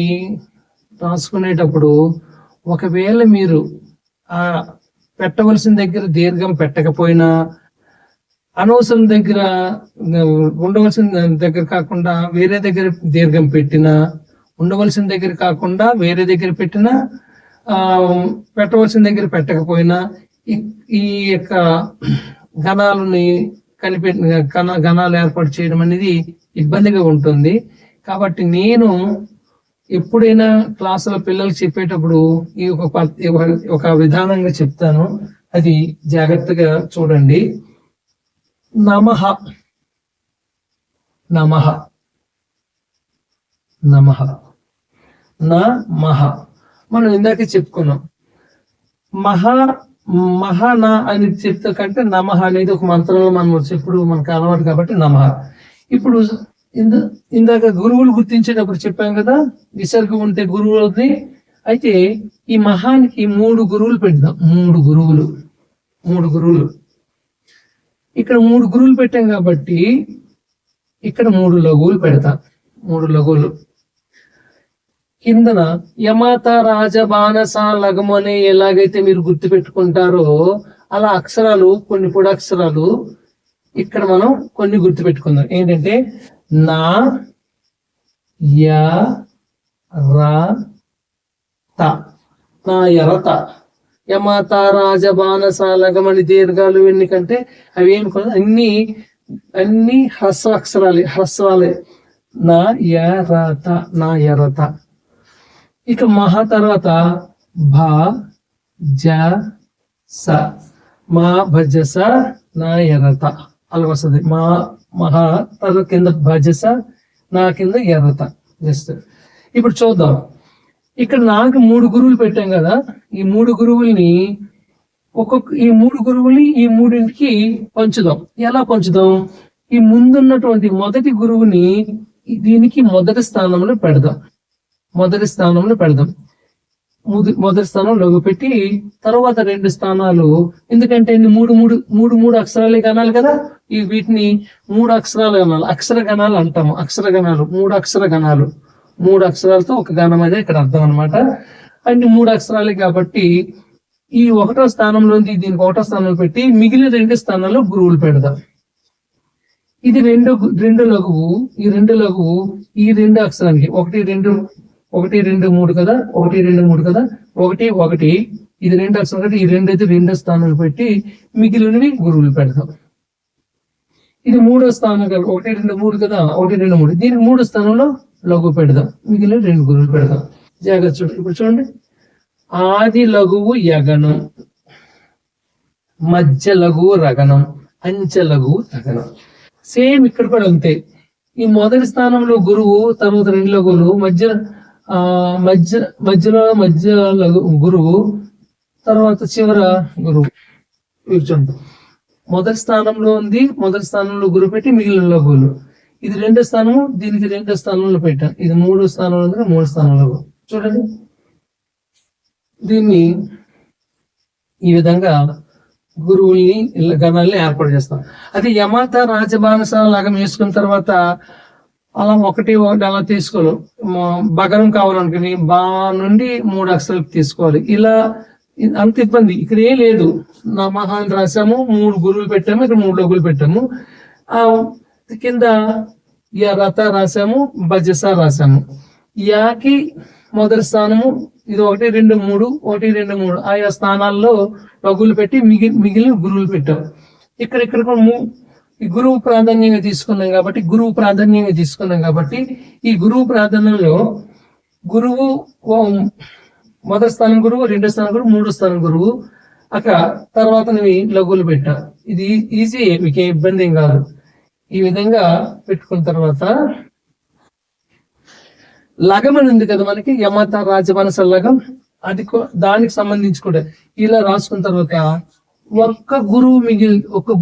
రాసుకునేటప్పుడు ఒకవేళ మీరు పెట్టవలసిన దగ్గర దీర్ఘం పెట్టకపోయినా, అనవసరం దగ్గర ఉండవలసిన దగ్గర కాకుండా వేరే దగ్గర దీర్ఘం పెట్టినా, ఉండవలసిన దగ్గర కాకుండా వేరే దగ్గర పెట్టినా, పెట్టవలసిన దగ్గర పెట్టకపోయినా ఈ యొక్క గణాలని గణాలు ఏర్పాటు చేయడం అనేది ఇబ్బందిగా ఉంటుంది. కాబట్టి నేను ఎప్పుడైనా క్లాసులో పిల్లలు చెప్పేటప్పుడు ఈ ఒక విధానంగా చెప్తాను, అది జాగ్రత్తగా చూడండి. నమః నమః నమః నమః మనం ఇందాకే చెప్పుకున్నాం. మహాన అని చెప్తే కంటే నమః అనేది ఒక మంత్రంలో మనం చెప్పుడు మనకు అలవాటు కాబట్టి నమః. ఇప్పుడు ఇందాక గురువులు గుర్తించేటప్పుడు చెప్పాం కదా, విసర్గం ఉంటే గురువులది. అయితే ఈ మహానికి 3 గురువులు పెడదాం. 3 గురువులు ఇక్కడ 3 గురువులు పెట్టాం కాబట్టి ఇక్కడ 3 లఘువులు పెడతాం. 3 లఘువులు కిందన యమాత రాజబానస లగము అనే ఎలాగైతే మీరు గుర్తు పెట్టుకుంటారో అలా అక్షరాలు, కొన్ని పొడి అక్షరాలు ఇక్కడ మనం కొన్ని గుర్తు పెట్టుకుందాం. ఏంటంటే నా య ర త, నా యరత. యమాత రాజబానస లగం అని దీర్ఘాలు ఎన్నికంటే అవి ఏమి అన్ని హ్రస్వ హ్రస్వాలే. నా యరత, నా యరత. ఇక మహా తర్వాత భ జ స, మా భజస నా ఎర్రత అలా వస్తుంది. మహా తర్వాత కింద భజస, నా కింద ఎర్రత. జస్ట్ ఇప్పుడు చూద్దాం. ఇక్కడ నాకు 3 గురువులు పెట్టాం కదా, ఈ 3 గురువుల్ని ఈ 3 గురువుల్ని ఈ 3ంటికి పంచుదాం. ఎలా పంచుదాం? ఈ ముందున్నటువంటి మొదటి గురువుని దీనికి మొదటి స్థానంలో పెడదాం. మొదటి స్థానంలో పెట్టి తర్వాత 2 స్థానాలు, ఎందుకంటే మూడు అక్షరాలే కనాలి కదా, వీటిని 3 అక్షరాలు కనాలి. అక్షర గణాలు అంటాము. అక్షర గణాలు 3 అక్షర గణాలు, 3 అక్షరాలతో ఒక గణం అదే ఇక్కడ అర్థం అనమాట. అన్ని 3 అక్షరాలే కాబట్టి ఈ 1వ స్థానంలో దీనికి 1వ స్థానంలో పెట్టి మిగిలిన 2 స్థానాల్లో గురువులు పెడదాం. ఇది రెండు లఘువు, ఈ 2 లఘువు ఈ 2 అక్షరానికి 1 2 3 కదా, 1 2 3 కదా, 1 1 ఇది 2 అక్షరం కాబట్టి ఈ 2 అయితే 2 స్థానాలు పెట్టి మిగిలినవి గురువులు పెడతాం. ఇది 3వ స్థానం కదా, 1 2 3 కదా, 1 2 3 దీనికి 3వ స్థానంలో లఘువు పెడదాం, మిగిలిన 2 గురువులు పెడతాం. జాగ్రత్త చూడండి. ఇప్పుడు చూడండి, ఆది లఘువు యగనం, మధ్య లఘువు రగనం, అంచె లఘువు తగనం. సేమ్ ఇక్కడ కూడా అంతే. ఈ మొదటి స్థానంలో గురువు, తర్వాత 2 లఘువులు, మధ్యలో గురువు, తర్వాత చివర గురువు. మొదటి స్థానంలో ఉంది, మొదటి స్థానంలో గురువు పెట్టి మిగిలిన లఘువులు. ఇది 2వ స్థానము, దీనికి 2వ స్థానంలో పెట్టాను. ఇది 3వ స్థానంలో ఉంది, 3వ స్థానంలో. చూడండి, దీన్ని ఈ విధంగా గురువుల్ని గణాలని ఏర్పాటు చేస్తాం. అది యమత రాజబానస లాగా వేసుకున్న తర్వాత అలా ఒకటి అలా తీసుకోవాలి. బగరం కావాలనుకుని బా నుండి 3 అక్షరాలు తీసుకోవాలి. ఇలా అంత ఇబ్బంది ఇక్కడ ఏం లేదు. నమః అని రాసాము, 3 గురువులు పెట్టాము, ఇక్కడ 3 లఘువులు పెట్టాము. ఆ కింద రత రాసాము, భజస రాసాము. యాకి మొదటి స్థానము ఇది 1 2 3 1 2 3 ఆయా స్థానాల్లో లఘువులు పెట్టి మిగిలిన గురువులు పెట్టాం. ఇక్కడ ఈ గురువు ప్రాధాన్యంగా తీసుకున్నాం కాబట్టి ఈ గురువు ప్రాధాన్యంలో గురువు మొదటి స్థానం గురువు, 2వ స్థానం గురువు, 3వ స్థానం గురువు. అక్కడ తర్వాత లఘువులు పెట్టా. ఇది ఈజీ, మీకు ఇబ్బంది ఏం కాదు. ఈ విధంగా పెట్టుకున్న తర్వాత లగం అని ఉంది కదా మనకి, యమత రాజమానస లగం. అది దానికి సంబంధించి కూడా ఇలా రాసుకున్న తర్వాత ఒక్క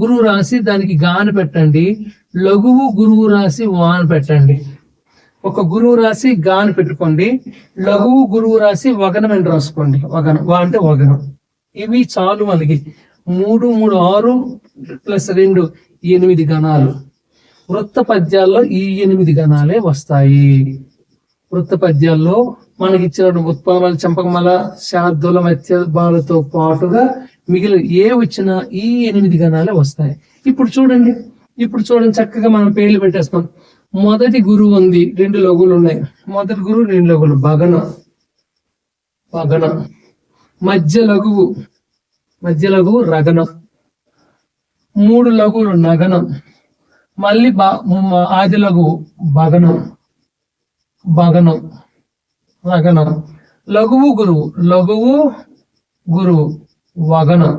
గురువు రాసి దానికి గాన పెట్టండి. లఘువు గురువు రాసి వాన పెట్టండి. ఒక గురువు రాసి గాన పెట్టుకోండి, లఘువు గురువు రాసి వగనం అని రాసుకోండి. వా అంటే వగనం. ఇవి చాలు మనకి. 3 3 6 + 2 8 గణాలు. వృత్త పద్యాల్లో ఈ 8 గణాలే వస్తాయి. వృత్త పద్యాల్లో మనకి ఇచ్చిన ఉత్పలమాల, చంపకమాల, శార్దుల, మత్స్యబాలతో పాటుగా మిగిలిన ఏ వచ్చినా ఈ 8 గణాలే వస్తాయి. ఇప్పుడు చూడండి చక్కగా మనం పేర్లు పెట్టేస్తాం. మొదటి గురువు ఉంది, 2 లఘువులు ఉన్నాయి. మొదటి గురువు 2 లఘువులు, బగనం. మధ్య లఘువు రగనం. 3 లఘువులు నగనం. మళ్ళీ ఆది లఘువు భగనం. రగనం. లఘువు గురువు వగనం.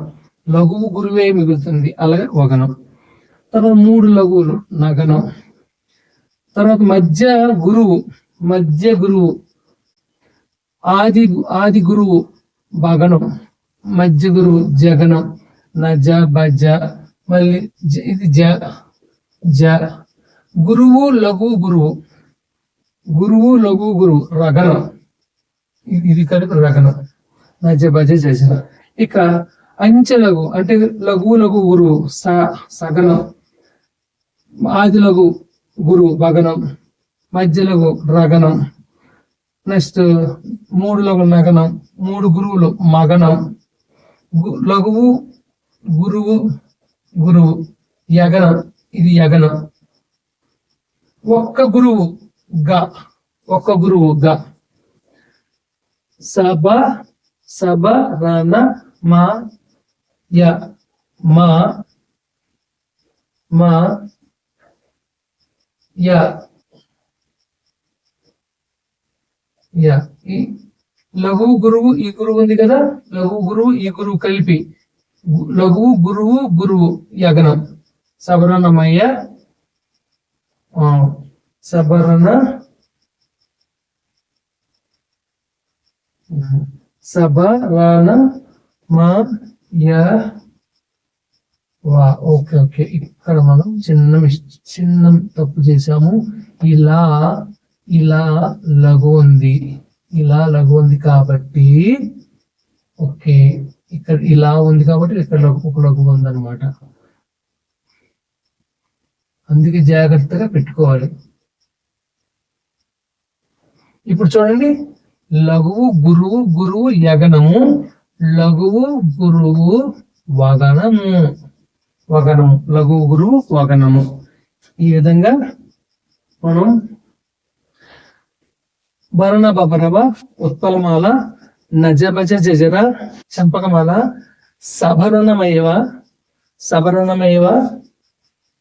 లఘువు గురువే మిగులుతుంది, అలాగే వగనం. తర్వాత 3 లఘువులు నగనం. తర్వాత మధ్య గురువు ఆది గురువు భగనం. మధ్య గురువు జగనం. నజ భజ. మళ్ళీ ఇది జ. గురువు లఘువు గురువు రగనం. ఇది కలిపి రగనం. నజ భజ చేసిన. ఇక అంచెలఘు అంటే లఘువు గురువు సగనం. ఆది లఘు గురువు భగనం. మధ్య లఘు రగనం. నెక్స్ట్ 3 లఘువులు నగనం. 3 గురువులు మగనం. లఘువు గురువు యగనం. ఇది యగనం. ఒక్క గురువు గ. సబ రన మా ఈ లఘువు గురువు ఈ గురువు ఉంది కదా, లఘువు గురువు ఈ గురువు కలిపి లఘువు గురువు యగనం. సబరణమయ్య సబరణ ఓకే. ఇక్కడ మనం చిన్న తప్పు చేసాము. ఇలా లఘు ఉంది, కాబట్టి ఓకే, ఇక్కడ ఇలా ఉంది కాబట్టి ఇక్కడ ఒక లఘు ఉంది అనమాట. అందుకే జాగ్రత్తగా పెట్టుకోవాలి. ఇప్పుడు చూడండి, లఘువు గురువు యగనము, లఘువు గురువు వగనము. లఘువు గురువు వగనము. ఈ విధంగా మనం భరణ బబరవ, ఉత్పలమాల, నజభజ జజర, చంపకమాల, సభరణమయవ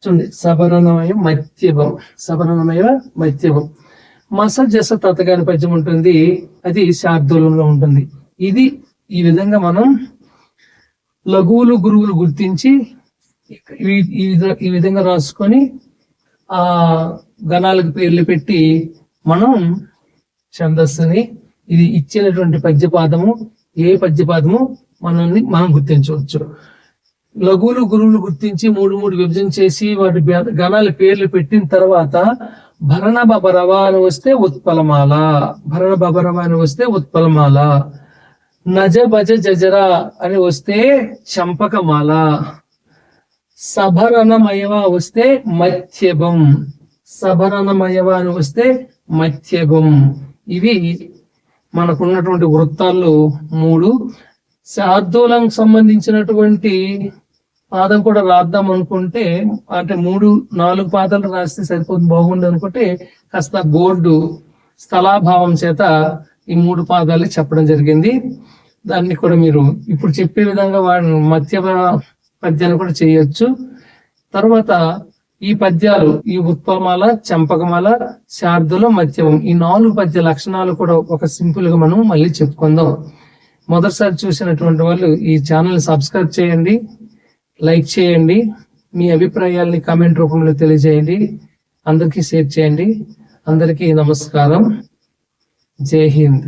చూడండి, సభరణమయ మత్యభం. మస జస తతగాని పద్యం ఉంటుంది, అది శార్దూలంలో ఉంటుంది. ఇది ఈ విధంగా మనం లఘువులు గురువులు గుర్తించి ఈ విధంగా రాసుకొని ఆ గణాలకు పేర్లు పెట్టి మనం ఛందస్సుని, ఇది ఇచ్చినటువంటి పద్యపాదము, ఏ పద్యపాదము మనం గుర్తించవచ్చు. లఘువులు గురువులు గుర్తించి మూడు మూడు విభజన చేసి వాటి గణాల పేర్లు పెట్టిన తర్వాత భరణ బబరవ అని వస్తే ఉత్పలమాల, భరణ బబరవ అని వస్తే ఉత్పలమాల, నజ భజ జజర అని వస్తే చంపకమాల, సభరణమయవ వస్తే మత్యభం, సభరణమయవ అని వస్తే మత్యభం. ఇవి మనకున్నటువంటి వృత్తాల్లో మూడు. శార్దూలంకి సంబంధించినటువంటి పాదం కూడా రాద్దాం అనుకుంటే, అంటే 3-4 పాదాలు రాస్తే సరిపోతుంది, బాగుంది అనుకుంటే కాస్త బోర్డు స్థలాభావం చేత ఈ 3 పాదాలు చెప్పడం జరిగింది. దాన్ని కూడా మీరు ఇప్పుడు చెప్పే విధంగా వాడిని మధ్య పద్యాన్ని కూడా చేయొచ్చు. తర్వాత ఈ పద్యాలు, ఈ ఉత్పలమాల, చంపకమాల, శార్దుల, మధ్యమం, ఈ 4 పద్య లక్షణాలు కూడా ఒక సింపుల్ గా మనం మళ్ళీ చెప్పుకుందాం. మొదటిసారి చూసినటువంటి వాళ్ళు ఈ ఛానల్ సబ్స్క్రైబ్ చేయండి, లైక్ చేయండి, మీ అభిప్రాయాల్ని కామెంట్ రూపంలో తెలియజేయండి, అందరికీ షేర్ చేయండి. అందరికీ నమస్కారం. జై హింద్.